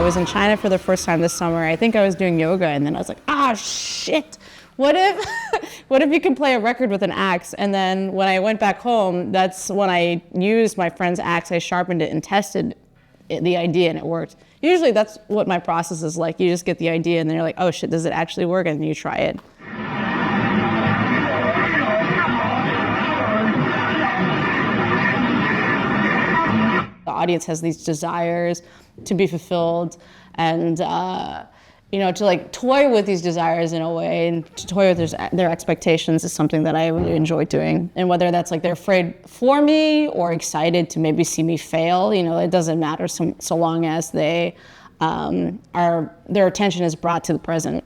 was in China for the first time this summer. I think I was doing yoga, and then I was like, shit. What if you can play a record with an axe? And then when I went back home, that's when I used my friend's axe. I sharpened it and tested the idea, and it worked. Usually that's what my process is like. You just get the idea, and then you're like, oh shit, does it actually work? And then you try it. The audience has these desires to be fulfilled, and to like toy with these desires in a way, and to toy with their expectations is something that I really enjoy doing. And whether that's like they're afraid for me or excited to maybe see me fail, it doesn't matter so long as their attention is brought to the present.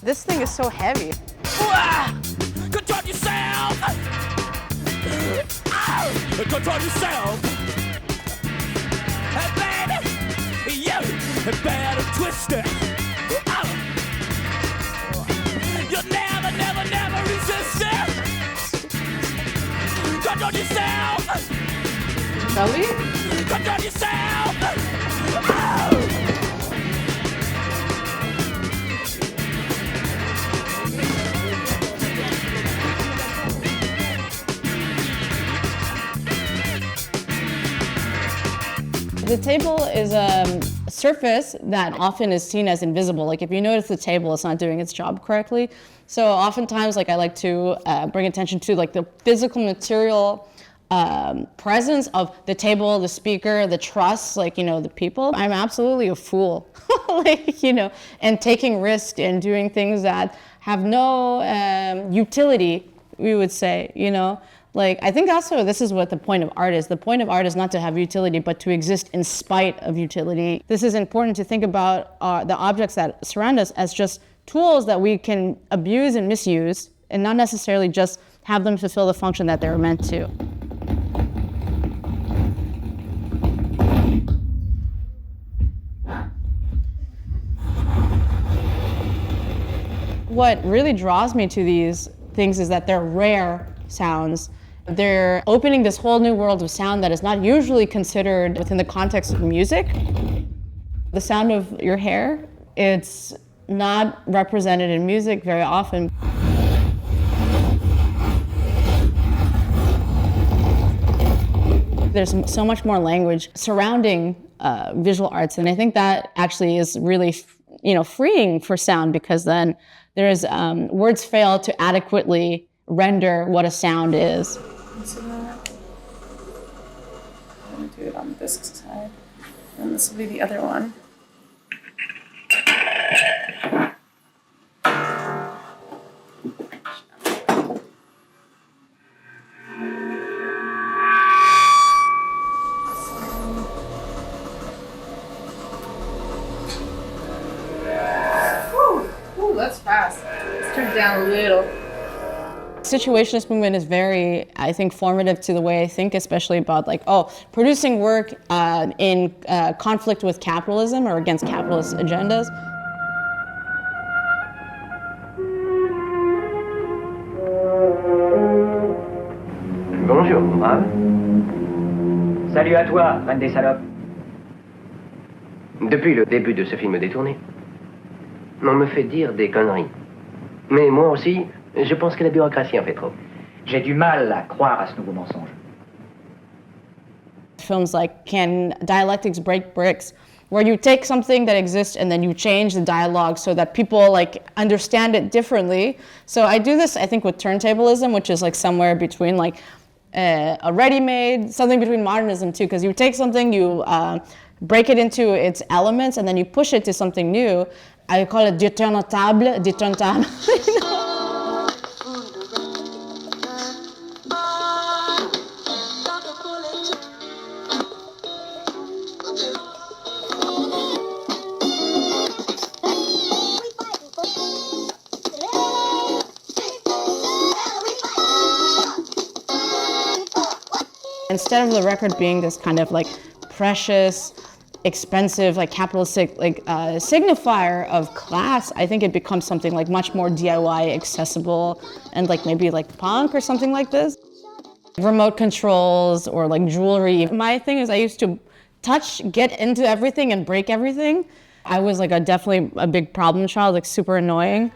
This thing is so heavy. Control yourself! Control yourself! Hey, baby! You better twist it! You'll never resist it! Control yourself! Really? Control yourself! The table is a surface that often is seen as invisible. Like if you notice the table, it's not doing its job correctly. So oftentimes, like I like to bring attention to like the physical material presence of the table, the speaker, the truss, the people. I'm absolutely a fool, and taking risks and doing things that have no utility, we would say, I think also this is what the point of art is. The point of art is not to have utility, but to exist in spite of utility. This is important to think about the objects that surround us as just tools that we can abuse and misuse, and not necessarily just have them fulfill the function that they were meant to. What really draws me to these things is that they're rare sounds. They're opening this whole new world of sound that is not usually considered within the context of music. The sound of your hair, it's not represented in music very often. There's so much more language surrounding visual arts, and I think that actually is really, freeing for sound, because then there's words fail to adequately render what a sound is. So I'm going to do it on this side, and this will be the other one. Ooh, that's fast. Let's turn it down a little. Situationist movement is very, I think, formative to the way I think, especially about producing work in conflict with capitalism or against capitalist agendas. Bonjour, brave. Salut à toi, reine des salopes. Depuis le début de ce film détourné, on me fait dire des conneries. Mais moi aussi, je pense que la bureaucratie en fait trop. J'ai du mal à croire à ce nouveau mensonge. Films like Can Dialectics Break Bricks where you take something that exists and then you change the dialogue so that people like understand it differently. So I do this, I think, with turntablism, which is like somewhere between like a ready-made, something between modernism too, because you take something, you break it into its elements, and then you push it to something new. I call it déturnable. Instead of the record being this kind of like precious, expensive, like capitalistic, like signifier of class, I think it becomes something like much more DIY accessible and like maybe like punk or something like this. Remote controls or like jewelry. My thing is I used to get into everything and break everything. I was like definitely a big problem child, like super annoying.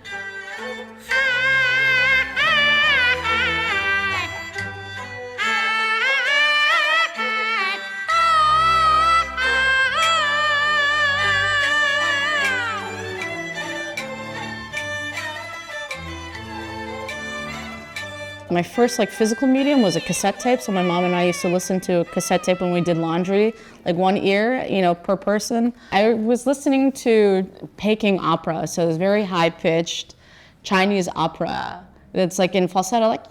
My first like physical medium was a cassette tape. So my mom and I used to listen to a cassette tape when we did laundry, like one ear, you know, per person. I was listening to Peking opera, so it was very high pitched Chinese opera. It's like in falsetto, like,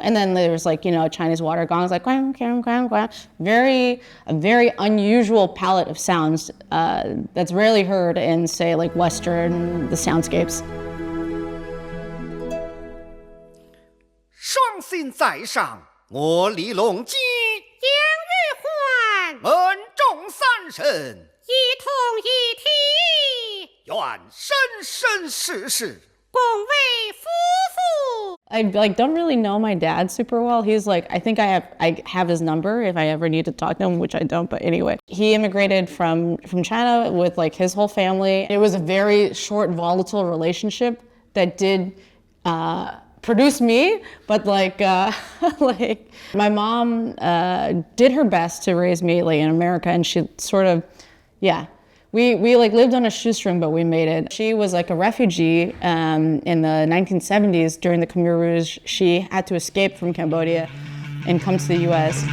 and then there was like, you know, Chinese water gongs, like, a very unusual palette of sounds that's rarely heard in, say, like Western, the soundscapes. 双心在上，我李隆基杨玉环门中三神，一同一体，愿生生世世。 共为夫妇。 I like don't really know my dad super well. He's like, I think I have his number if I ever need to talk to him, which I don't, but anyway. He immigrated from China with like his whole family. It was a very short, volatile relationship that did produce me, but like like my mom did her best to raise me like in America, and she sort of, yeah. We like lived on a shoestring, but we made it. She was like a refugee in the 1970s during the Khmer Rouge. She had to escape from Cambodia and come to the US.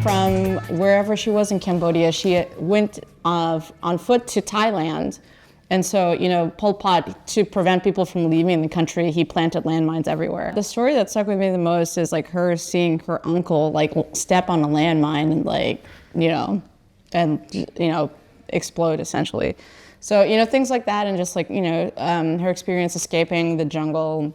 From wherever she was in Cambodia, she went on foot to Thailand. And so, you know, Pol Pot, to prevent people from leaving the country, he planted landmines everywhere. The story that stuck with me the most is like her seeing her uncle like step on a landmine and like, you know, explode essentially. So, you know, things like that, and just like, you know, her experience escaping the jungle,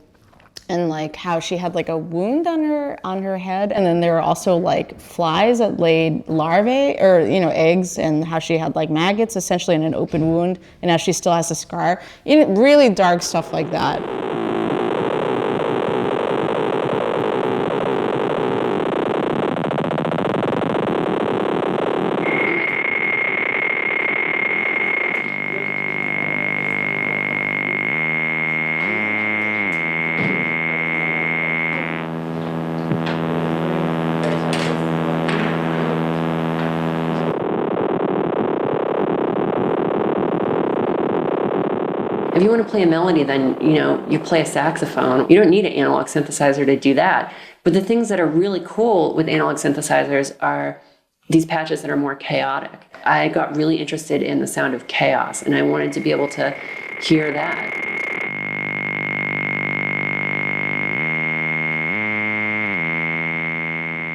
and like how she had like a wound on her head, and then there were also like flies that laid larvae or, you know, eggs, and how she had like maggots essentially in an open wound, and now she still has a scar. You know, really dark stuff like that. If you want to play a melody, then, you know, you play a saxophone. You don't need an analog synthesizer to do that. But the things that are really cool with analog synthesizers are these patches that are more chaotic. I got really interested in the sound of chaos, and I wanted to be able to hear that.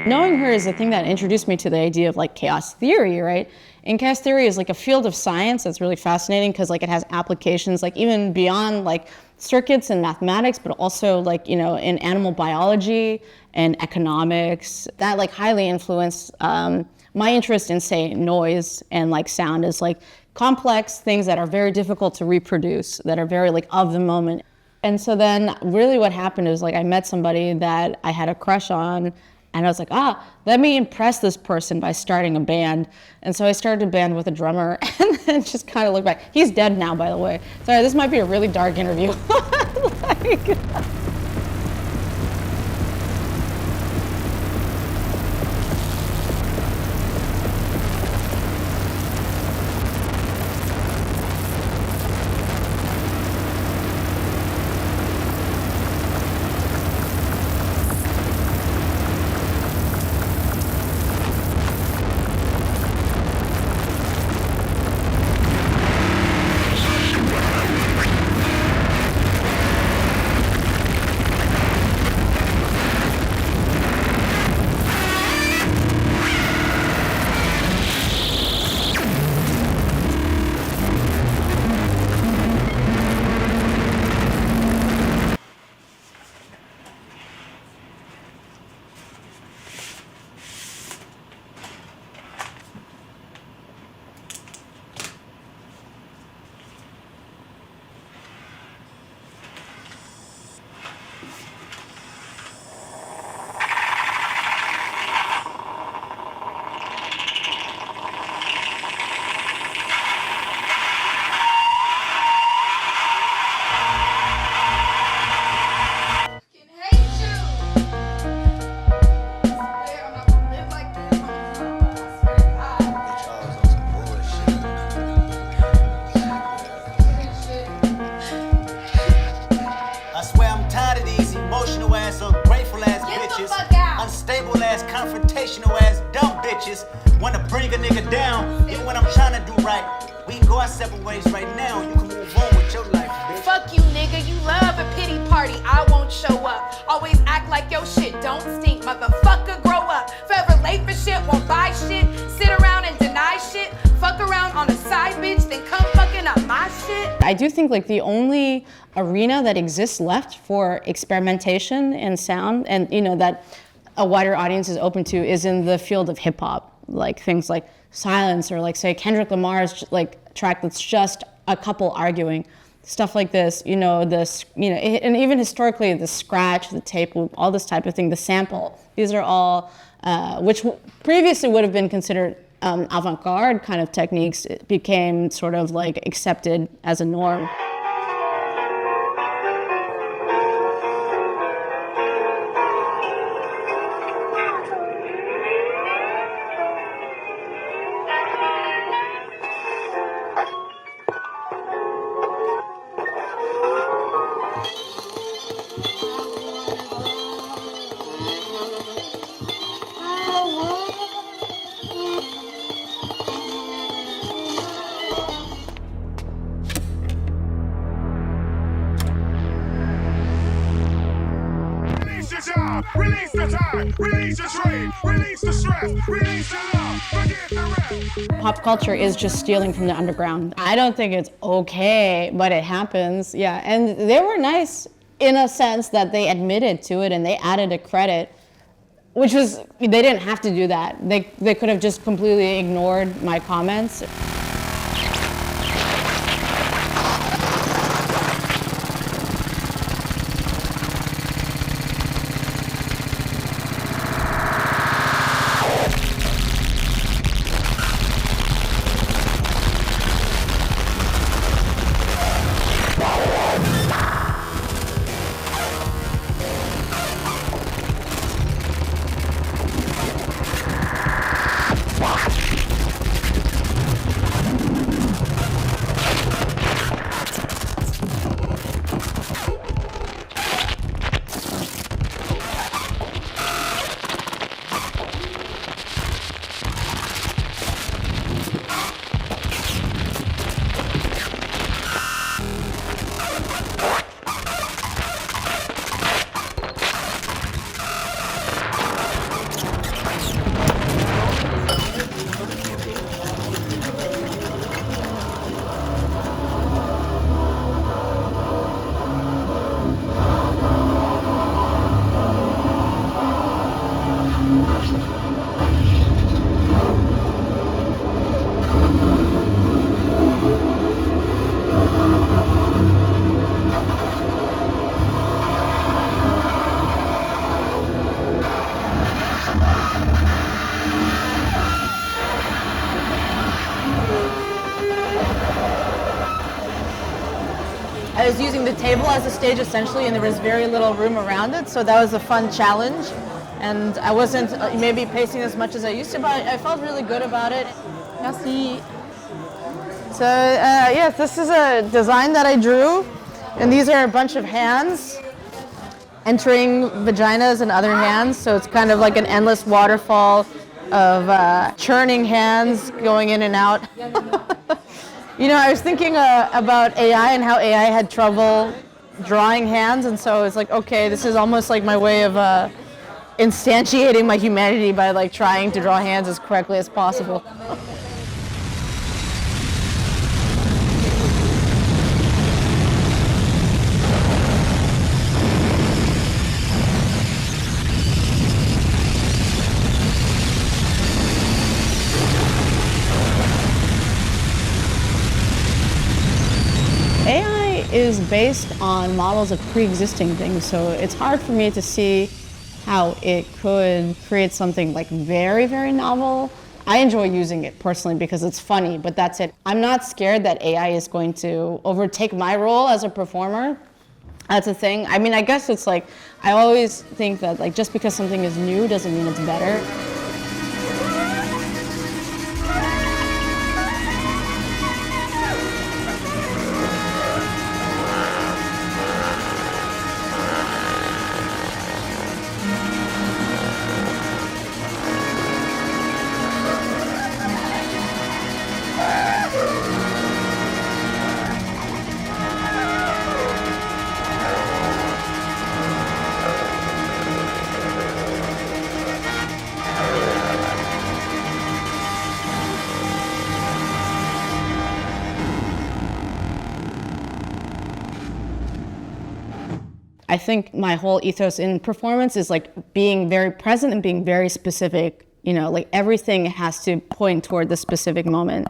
Knowing her is the thing that introduced me to the idea of like chaos theory, right? And chaos theory is like a field of science that's really fascinating because like it has applications like even beyond like circuits and mathematics, but also like, you know, in animal biology and economics. That like highly influenced my interest in, say, noise and like sound is like complex things that are very difficult to reproduce, that are very like of the moment. And so then really what happened is like I met somebody that I had a crush on, and I was like, let me impress this person by starting a band. And so I started a band with a drummer and then just kind of looked back. He's dead now, by the way. Sorry, this might be a really dark interview. confrontational ass dumb bitches wanna bring a nigga down. Even when I'm trying to do right, we can go our separate ways right now. You can move on with your life, bitch. Fuck you, nigga. You love a pity party. I won't show up. Always act like your shit don't stink. Motherfucker, grow up. Forever late for shit, won't buy shit. Sit around and deny shit. Fuck around on a side bitch, then come fucking up my shit. I do think like the only arena that exists left for experimentation in sound, and you know that a wider audience is open to, is in the field of hip hop, like things like Silence, or like say Kendrick Lamar's like track that's just a couple arguing, stuff like this. You know, this, you know, and even historically the scratch, the tape loop, all this type of thing, the sample. These are all which previously would have been considered avant-garde kind of techniques. It became sort of like accepted as a norm. Release the time, release the strain, release the stress, release the love, forget the rest. Pop culture is just stealing from the underground. I don't think it's okay, but it happens, yeah. And they were nice in a sense that they admitted to it and they added a credit, which was, they didn't have to do that. They could have just completely ignored my comments. the table as a stage essentially, and there was very little room around it, so that was a fun challenge. And I wasn't maybe pacing as much as I used to, but I felt really good about it. Merci. So yes, this is a design that I drew, and these are a bunch of hands entering vaginas and other hands, so it's kind of like an endless waterfall of churning hands going in and out. You know, I was thinking about AI and how AI had trouble drawing hands, and so it's like, okay, this is almost like my way of instantiating my humanity by like trying to draw hands as correctly as possible. AI is based on models of pre-existing things, so it's hard for me to see how it could create something like very, very novel. I enjoy using it personally because it's funny, but that's it. I'm not scared that AI is going to overtake my role as a performer. That's a thing. I mean, I guess it's like, I always think that like just because something is new doesn't mean it's better. I think my whole ethos in performance is like being very present and being very specific. You know, like everything has to point toward the specific moment.